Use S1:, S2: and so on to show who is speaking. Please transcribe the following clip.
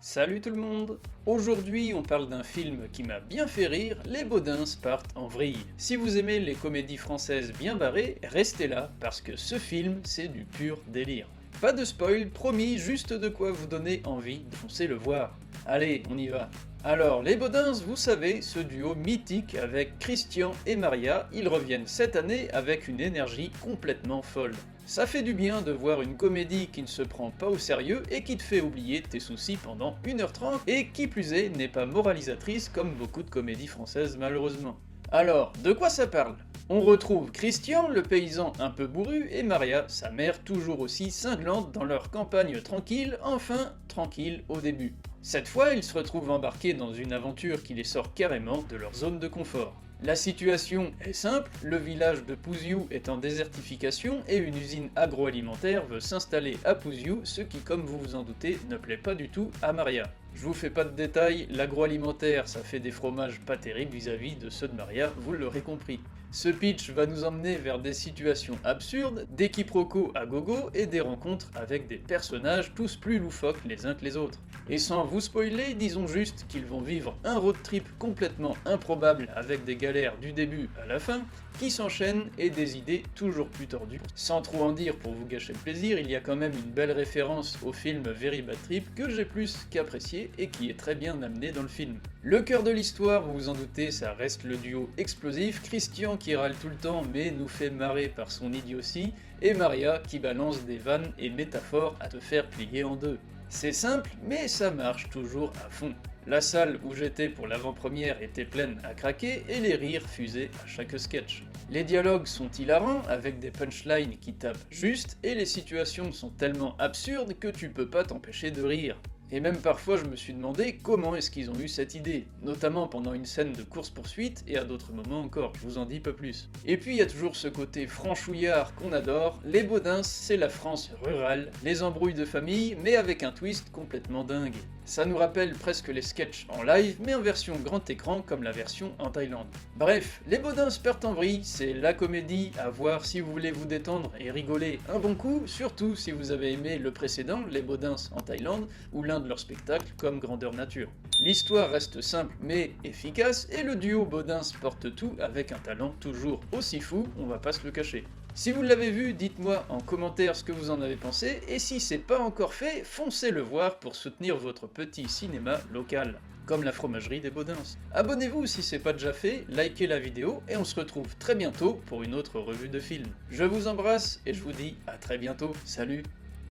S1: Salut tout le monde! Aujourd'hui on parle d'un film qui m'a bien fait rire, Les Baudins partent en vrille. Si vous aimez les comédies françaises bien barrées, restez là parce que ce film c'est du pur délire. Pas de spoil, promis, juste de quoi vous donner envie de foncer le voir. Allez, on y va! Alors, les Baudins, vous savez, ce duo mythique avec Christian et Maria, ils reviennent cette année avec une énergie complètement folle. Ça fait du bien de voir une comédie qui ne se prend pas au sérieux et qui te fait oublier tes soucis pendant 1h30 et qui plus est n'est pas moralisatrice comme beaucoup de comédies françaises malheureusement. Alors, de quoi ça parle? On retrouve Christian, le paysan un peu bourru, et Maria, sa mère toujours aussi cinglante dans leur campagne tranquille, enfin tranquille au début. Cette fois, ils se retrouvent embarqués dans une aventure qui les sort carrément de leur zone de confort. La situation est simple, le village de Pouziou est en désertification et une usine agroalimentaire veut s'installer à Pouziou, ce qui, comme vous vous en doutez, ne plaît pas du tout à Maria. Je vous fais pas de détails, l'agroalimentaire ça fait des fromages pas terribles vis-à-vis de ceux de Maria, vous l'aurez compris. Ce pitch va nous emmener vers des situations absurdes, des quiproquos à gogo et des rencontres avec des personnages tous plus loufoques les uns que les autres. Et sans vous spoiler, disons juste qu'ils vont vivre un road trip complètement improbable avec des galères du début à la fin, qui s'enchaînent et des idées toujours plus tordues. Sans trop en dire pour vous gâcher le plaisir, il y a quand même une belle référence au film Very Bad Trip que j'ai plus qu'apprécié et qui est très bien amené dans le film. Le cœur de l'histoire, vous vous en doutez, ça reste le duo explosif, Christian qui râle tout le temps mais nous fait marrer par son idiotie, et Maria qui balance des vannes et métaphores à te faire plier en deux. C'est simple, mais ça marche toujours à fond. La salle où j'étais pour l'avant-première était pleine à craquer et les rires fusaient à chaque sketch. Les dialogues sont hilarants avec des punchlines qui tapent juste et les situations sont tellement absurdes que tu peux pas t'empêcher de rire. Et même parfois je me suis demandé comment est-ce qu'ils ont eu cette idée, notamment pendant une scène de course-poursuite et à d'autres moments encore, je vous en dis pas plus. Et puis il y a toujours ce côté franchouillard qu'on adore, les Baudins c'est la France rurale, les embrouilles de famille, mais avec un twist complètement dingue. Ça nous rappelle presque les sketchs en live, mais en version grand écran comme la version en Thaïlande. Bref, les Baudins partent en vrille, c'est la comédie à voir si vous voulez vous détendre et rigoler un bon coup, surtout si vous avez aimé le précédent, les Baudins en Thaïlande, ou l'un de leurs spectacles comme Grandeur Nature. L'histoire reste simple mais efficace, et le duo Baudins porte tout avec un talent toujours aussi fou, on va pas se le cacher. Si vous l'avez vu, dites-moi en commentaire ce que vous en avez pensé, et si c'est pas encore fait, foncez le voir pour soutenir votre petit cinéma local, comme la fromagerie des Baudins. Abonnez-vous si c'est pas déjà fait, likez la vidéo, et on se retrouve très bientôt pour une autre revue de film. Je vous embrasse, et je vous dis à très bientôt, salut!